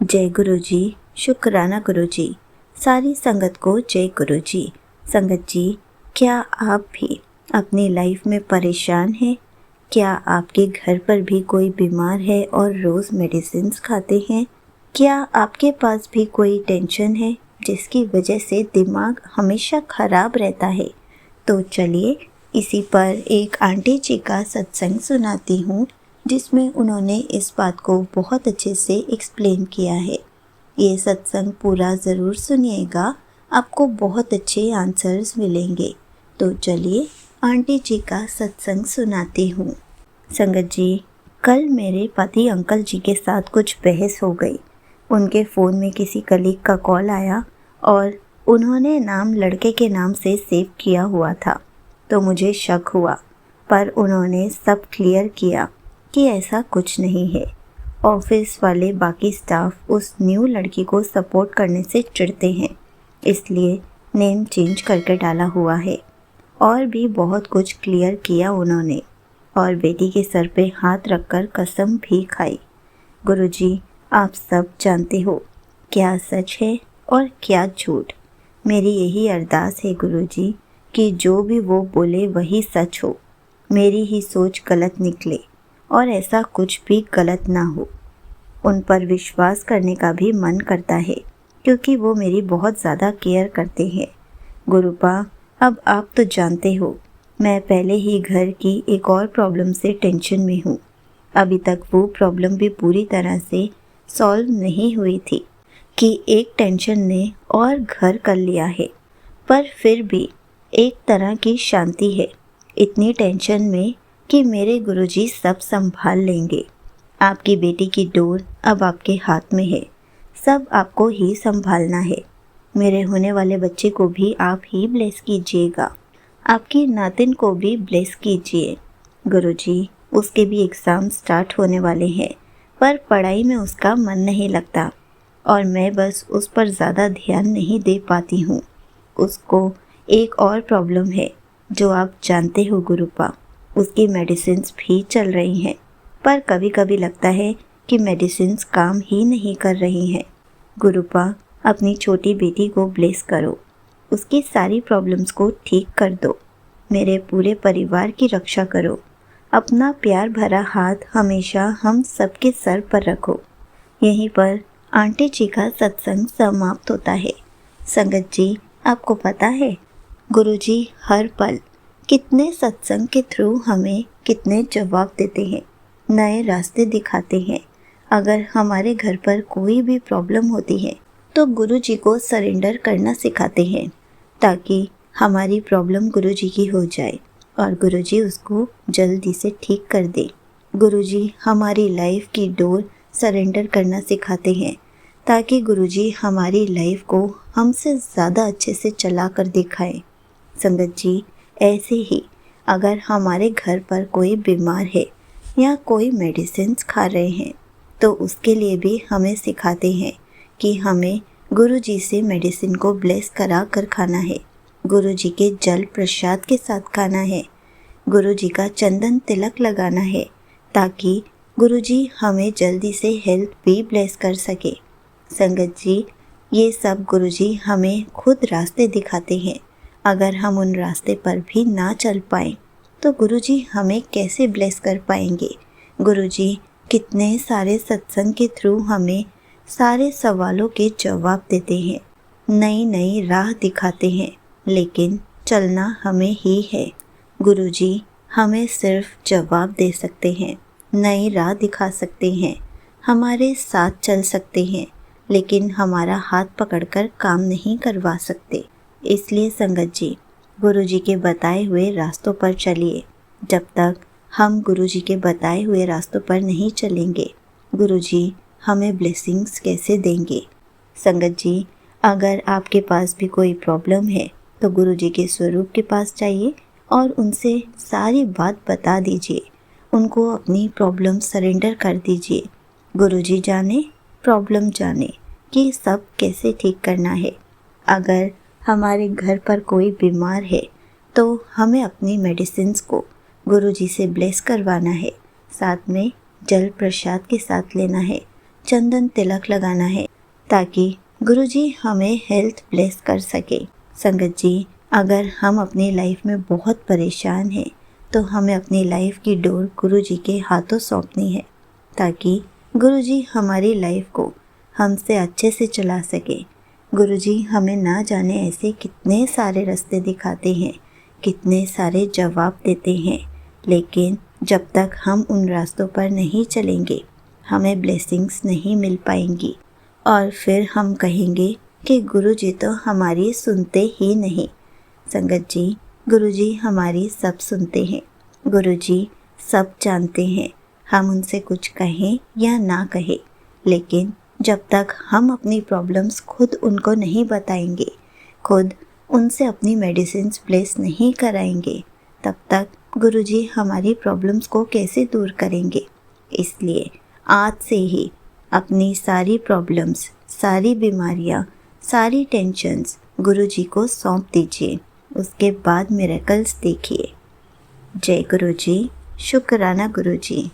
जय गुरु जी। शुक्राना गुरु जी। सारी संगत को जय गुरु जी। संगत जी, क्या आप भी अपनी लाइफ में परेशान हैं? क्या आपके घर पर भी कोई बीमार है और रोज़ मेडिसिन्स खाते हैं? क्या आपके पास भी कोई टेंशन है जिसकी वजह से दिमाग हमेशा खराब रहता है? तो चलिए इसी पर एक आंटी जी का सत्संग सुनाती हूँ, जिसमें उन्होंने इस बात को बहुत अच्छे से एक्सप्लेन किया है। ये सत्संग पूरा ज़रूर सुनिएगा, आपको बहुत अच्छे आंसर्स मिलेंगे। तो चलिए आंटी जी का सत्संग सुनाती हूँ। संगत जी, कल मेरे पति अंकल जी के साथ कुछ बहस हो गई। उनके फ़ोन में किसी कलीग का कॉल आया और उन्होंने नाम लड़के के नाम से सेव किया हुआ था, तो मुझे शक हुआ, पर उन्होंने सब क्लियर किया कि ऐसा कुछ नहीं है। ऑफिस वाले बाकी स्टाफ उस न्यू लड़की को सपोर्ट करने से चिढ़ते हैं, इसलिए नेम चेंज करके डाला हुआ है। और भी बहुत कुछ क्लियर किया उन्होंने, और बेटी के सर पे हाथ रखकर कसम भी खाई। गुरुजी, आप सब जानते हो क्या सच है और क्या झूठ। मेरी यही अरदास है गुरुजी कि जो भी वो बोले वही सच हो, मेरी ही सोच गलत निकले और ऐसा कुछ भी गलत ना हो। उन पर विश्वास करने का भी मन करता है, क्योंकि वो मेरी बहुत ज़्यादा केयर करते हैं। गुरुपा, अब आप तो जानते हो मैं पहले ही घर की एक और प्रॉब्लम से टेंशन में हूँ। अभी तक वो प्रॉब्लम भी पूरी तरह से सॉल्व नहीं हुई थी कि एक टेंशन ने और घर कर लिया है, पर फिर भी एक तरह की शांति है इतनी टेंशन में कि मेरे गुरुजी सब संभाल लेंगे। आपकी बेटी की डोर अब आपके हाथ में है, सब आपको ही संभालना है। मेरे होने वाले बच्चे को भी आप ही ब्लेस कीजिएगा, आपकी नातिन को भी ब्लेस कीजिए। गुरुजी, उसके भी एग्ज़ाम स्टार्ट होने वाले हैं, पर पढ़ाई में उसका मन नहीं लगता और मैं बस उस पर ज़्यादा ध्यान नहीं दे पाती हूँ। उसको एक और प्रॉब्लम है जो आप जानते हो गुरुपा, उसकी मेडिसिन्स भी चल रही हैं, पर कभी कभी लगता है कि मेडिसिन्स काम ही नहीं कर रही हैं। गुरुपा, अपनी छोटी बेटी को ब्लेस करो, उसकी सारी प्रॉब्लम्स को ठीक कर दो, मेरे पूरे परिवार की रक्षा करो। अपना प्यार भरा हाथ हमेशा हम सबके सर पर रखो। यहीं पर आंटी जी का सत्संग समाप्त होता है। संगत जी, आपको पता है गुरुजी हर पल कितने सत्संग के थ्रू हमें कितने जवाब देते हैं, नए रास्ते दिखाते हैं। अगर हमारे घर पर कोई भी प्रॉब्लम होती है तो गुरुजी को सरेंडर करना सिखाते हैं, ताकि हमारी प्रॉब्लम गुरुजी की हो जाए और गुरुजी उसको जल्दी से ठीक कर दे। गुरुजी हमारी लाइफ की डोर सरेंडर करना सिखाते हैं, ताकि गुरुजी हमारी लाइफ को हमसे ज़्यादा अच्छे से चला कर दिखाएं। संगत जी, ऐसे ही अगर हमारे घर पर कोई बीमार है या कोई मेडिसिन्स खा रहे हैं, तो उसके लिए भी हमें सिखाते हैं कि हमें गुरुजी से मेडिसिन को ब्लेस करा कर खाना है, गुरुजी के जल प्रसाद के साथ खाना है, गुरुजी का चंदन तिलक लगाना है, ताकि गुरुजी हमें जल्दी से हेल्थ भी ब्लेस कर सके। संगत जी, ये सब गुरुजी हमें खुद रास्ते दिखाते हैं। अगर हम उन रास्ते पर भी ना चल पाएं तो गुरुजी हमें कैसे ब्लेस कर पाएंगे। गुरुजी कितने सारे सत्संग के थ्रू हमें सारे सवालों के जवाब देते हैं, नई नई राह दिखाते हैं, लेकिन चलना हमें ही है। गुरुजी हमें सिर्फ जवाब दे सकते हैं, नई राह दिखा सकते हैं, हमारे साथ चल सकते हैं, लेकिन हमारा हाथ पकड़कर काम नहीं करवा सकते। इसलिए संगत जी, गुरुजी के बताए हुए रास्तों पर चलिए। जब तक हम गुरुजी के बताए हुए रास्तों पर नहीं चलेंगे, गुरुजी हमें ब्लेसिंग्स कैसे देंगे। संगत जी, अगर आपके पास भी कोई प्रॉब्लम है तो गुरुजी के स्वरूप के पास जाइए और उनसे सारी बात बता दीजिए, उनको अपनी प्रॉब्लम सरेंडर कर दीजिए। गुरुजी जाने, प्रॉब्लम जाने कि सब कैसे ठीक करना है। अगर हमारे घर पर कोई बीमार है तो हमें अपनी मेडिसिन्स को गुरुजी से ब्लेस करवाना है, साथ में जल प्रसाद के साथ लेना है, चंदन तिलक लगाना है ताकि गुरुजी हमें हेल्थ ब्लेस कर सके। संगत जी, अगर हम अपनी लाइफ में बहुत परेशान हैं तो हमें अपनी लाइफ की डोर गुरुजी के हाथों सौंपनी है ताकि गुरुजी हमारी लाइफ को हमसे अच्छे से चला सके। गुरुजी हमें ना जाने ऐसे कितने सारे रास्ते दिखाते हैं, कितने सारे जवाब देते हैं, लेकिन जब तक हम उन रास्तों पर नहीं चलेंगे हमें ब्लेसिंग्स नहीं मिल पाएंगी और फिर हम कहेंगे कि गुरुजी तो हमारी सुनते ही नहीं। संगत जी, गुरुजी हमारी सब सुनते हैं, गुरुजी सब जानते हैं। हम उनसे कुछ कहें या ना कहें, लेकिन जब तक हम अपनी प्रॉब्लम्स खुद उनको नहीं बताएंगे, खुद उनसे अपनी मेडिसिन्स प्लेस नहीं कराएंगे, तब तक गुरुजी हमारी प्रॉब्लम्स को कैसे दूर करेंगे। इसलिए आज से ही अपनी सारी प्रॉब्लम्स, सारी बीमारियाँ, सारी टेंशन्स गुरुजी को सौंप दीजिए। उसके बाद मिरेकल्स देखिए। जय गुरुजी, शुक्राना गुरुजी।